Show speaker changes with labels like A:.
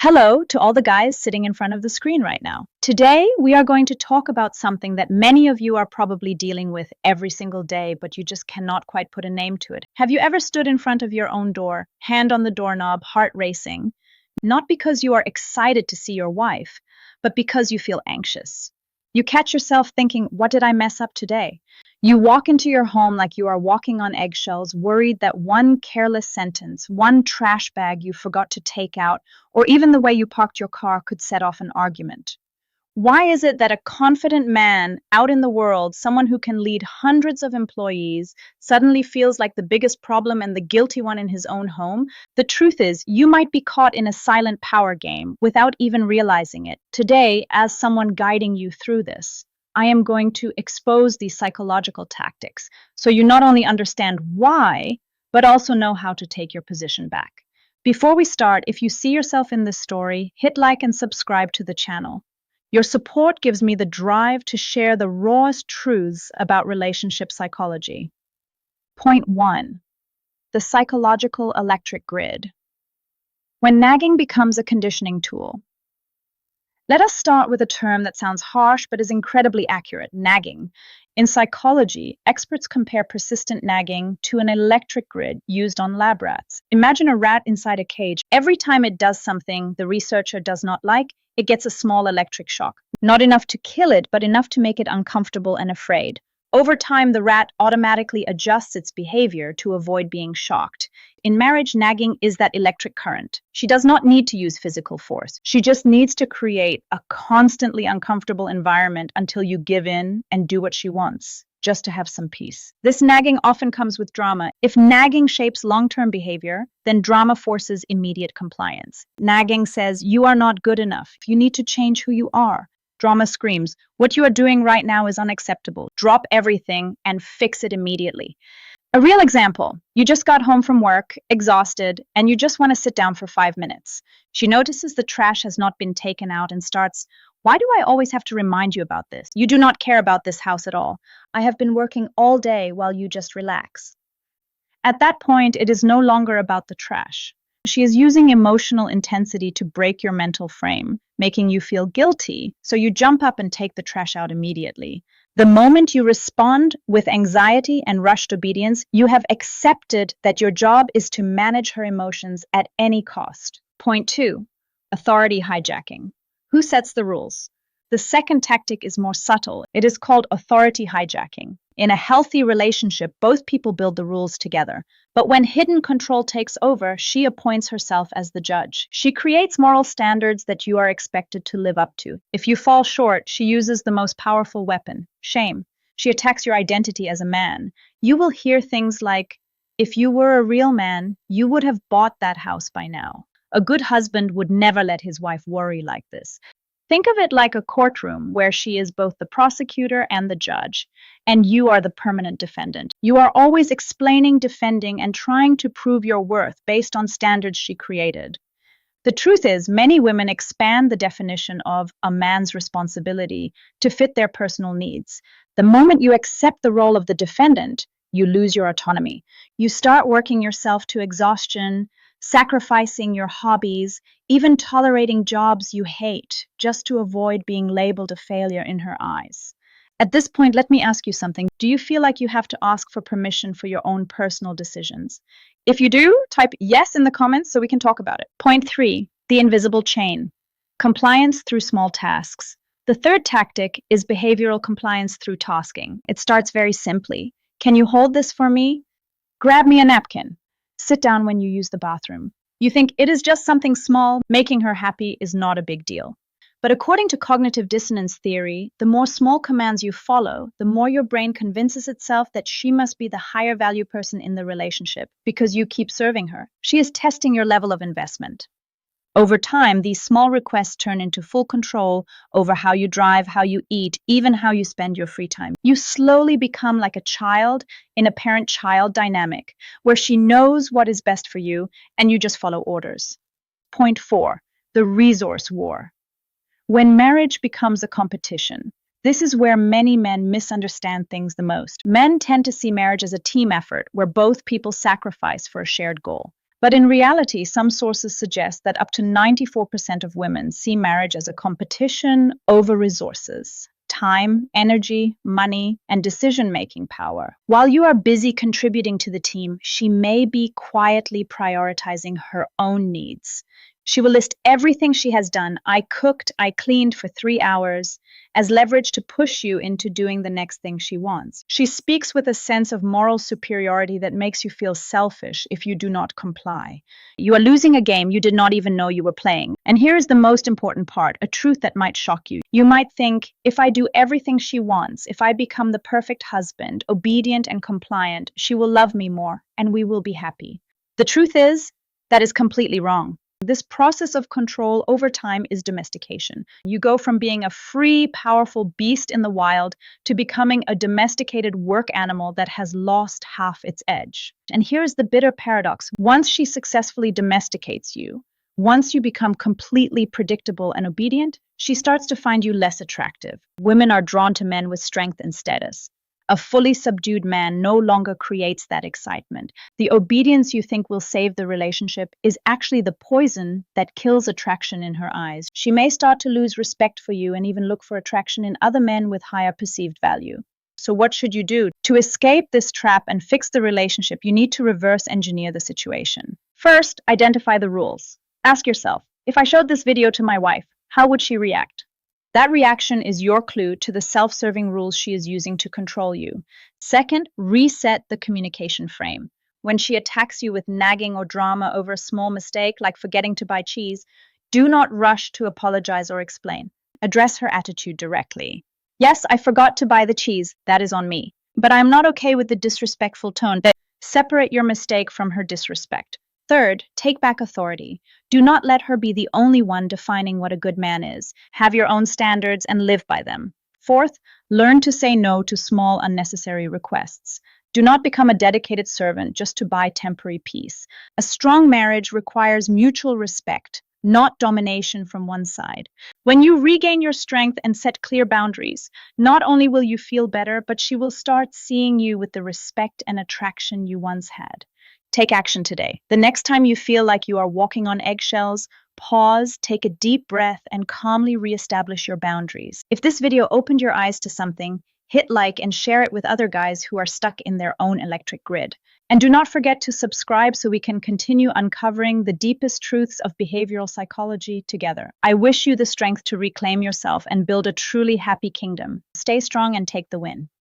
A: Hello to all the guys sitting in front of the screen right now. Today, we are going to talk about something that many of you are probably dealing with every single day, but you just cannot quite put a name to it. Have you ever stood in front of your own door, hand on the doorknob, heart racing, not because you are excited to see your wife, but because you feel anxious? You catch yourself thinking, what did I mess up today? You walk into your home like you are walking on eggshells, worried that one careless sentence, one trash bag you forgot to take out, or even the way you parked your car could set off an argument. Why is it that a confident man out in the world, someone who can lead hundreds of employees, suddenly feels like the biggest problem and the guilty one in his own home? The truth is, you might be caught in a silent power game without even realizing it. Today, as someone guiding you through this, I am going to expose these psychological tactics so you not only understand why, but also know how to take your position back. Before we start, if you see yourself in this story, hit like and subscribe to the channel. Your support gives me the drive to share the rawest truths about relationship psychology. Point 1. The psychological electric grid. When nagging becomes a conditioning tool. Let us start with a term that sounds harsh but is incredibly accurate, nagging. In psychology, experts compare persistent nagging to an electric grid used on lab rats. Imagine a rat inside a cage. Every time it does something the researcher does not like, it gets a small electric shock. Not enough to kill it, but enough to make it uncomfortable and afraid. Over time, the rat automatically adjusts its behavior to avoid being shocked. In marriage, nagging is that electric current. She does not need to use physical force. She just needs to create a constantly uncomfortable environment until you give in and do what she wants, just to have some peace. This nagging often comes with drama. If nagging shapes long-term behavior, then drama forces immediate compliance. Nagging says, you are not good enough. You need to change who you are. Drama screams, what you are doing right now is unacceptable. Drop everything and fix it immediately. A real example, you just got home from work, exhausted, and you just want to sit down for 5 minutes. She notices the trash has not been taken out and starts, why do I always have to remind you about this? You do not care about this house at all. I have been working all day while you just relax. At that point, it is no longer about the trash. She is using emotional intensity to break your mental frame, making you feel guilty, so you jump up and take the trash out immediately. The moment you respond with anxiety and rushed obedience, you have accepted that your job is to manage her emotions at any cost. Point 2. Authority hijacking. Who sets the rules? The second tactic is more subtle. It is called authority hijacking. In a healthy relationship, both people build the rules together. But when hidden control takes over, she appoints herself as the judge. She creates moral standards that you are expected to live up to. If you fall short, she uses the most powerful weapon, shame. She attacks your identity as a man. You will hear things like, if you were a real man, you would have bought that house by now. A good husband would never let his wife worry like this. Think of it like a courtroom where she is both the prosecutor and the judge, and you are the permanent defendant. You are always explaining, defending, and trying to prove your worth based on standards she created. The truth is, many women expand the definition of a man's responsibility to fit their personal needs. The moment you accept the role of the defendant, you lose your autonomy. You start working yourself to exhaustion, sacrificing your hobbies, even tolerating jobs you hate just to avoid being labeled a failure in her eyes. At this point, let me ask you something. Do you feel like you have to ask for permission for your own personal decisions? If you do, type yes in the comments so we can talk about it. Point 3, the invisible chain. Compliance through small tasks. The third tactic is behavioral compliance through tasking. It starts very simply. Can you hold this for me? Grab me a napkin. Sit down when you use the bathroom. You think it is just something small, making her happy is not a big deal. But according to cognitive dissonance theory, the more small commands you follow, the more your brain convinces itself that she must be the higher value person in the relationship because you keep serving her. She is testing your level of investment. Over time, these small requests turn into full control over how you drive, how you eat, even how you spend your free time. You slowly become like a child in a parent-child dynamic, where she knows what is best for you and you just follow orders. Point 4, the resource war. When marriage becomes a competition, this is where many men misunderstand things the most. Men tend to see marriage as a team effort where both people sacrifice for a shared goal. But in reality, some sources suggest that up to 94% of women see marriage as a competition over resources, time, energy, money, and decision-making power. While you are busy contributing to the team, she may be quietly prioritizing her own needs. She will list everything she has done. I cooked, I cleaned for 3 hours, as leverage to push you into doing the next thing she wants. She speaks with a sense of moral superiority that makes you feel selfish if you do not comply. You are losing a game you did not even know you were playing. And here is the most important part, a truth that might shock you. You might think, if I do everything she wants, if I become the perfect husband, obedient and compliant, she will love me more and we will be happy. The truth is, that is completely wrong. This process of control over time is domestication. You go from being a free, powerful beast in the wild to becoming a domesticated work animal that has lost half its edge. And here's the bitter paradox. Once she successfully domesticates you, once you become completely predictable and obedient, she starts to find you less attractive. Women are drawn to men with strength and status. A fully subdued man no longer creates that excitement. The obedience you think will save the relationship is actually the poison that kills attraction in her eyes. She may start to lose respect for you and even look for attraction in other men with higher perceived value. So what should you do? To escape this trap and fix the relationship, you need to reverse engineer the situation. First, identify the rules. Ask yourself, if I showed this video to my wife, how would she react? That reaction is your clue to the self-serving rules she is using to control you. Second, reset the communication frame. When she attacks you with nagging or drama over a small mistake, like forgetting to buy cheese, do not rush to apologize or explain. Address her attitude directly. Yes, I forgot to buy the cheese. That is on me. But I'm not okay with the disrespectful tone. Separate your mistake from her disrespect. Third, take back authority. Do not let her be the only one defining what a good man is. Have your own standards and live by them. Fourth, learn to say no to small, unnecessary requests. Do not become a dedicated servant just to buy temporary peace. A strong marriage requires mutual respect, not domination from one side. When you regain your strength and set clear boundaries, not only will you feel better, but she will start seeing you with the respect and attraction you once had. Take action today. The next time you feel like you are walking on eggshells, pause, take a deep breath, and calmly reestablish your boundaries. If this video opened your eyes to something, hit like and share it with other guys who are stuck in their own electric grid. And do not forget to subscribe so we can continue uncovering the deepest truths of behavioral psychology together. I wish you the strength to reclaim yourself and build a truly happy kingdom. Stay strong and take the win.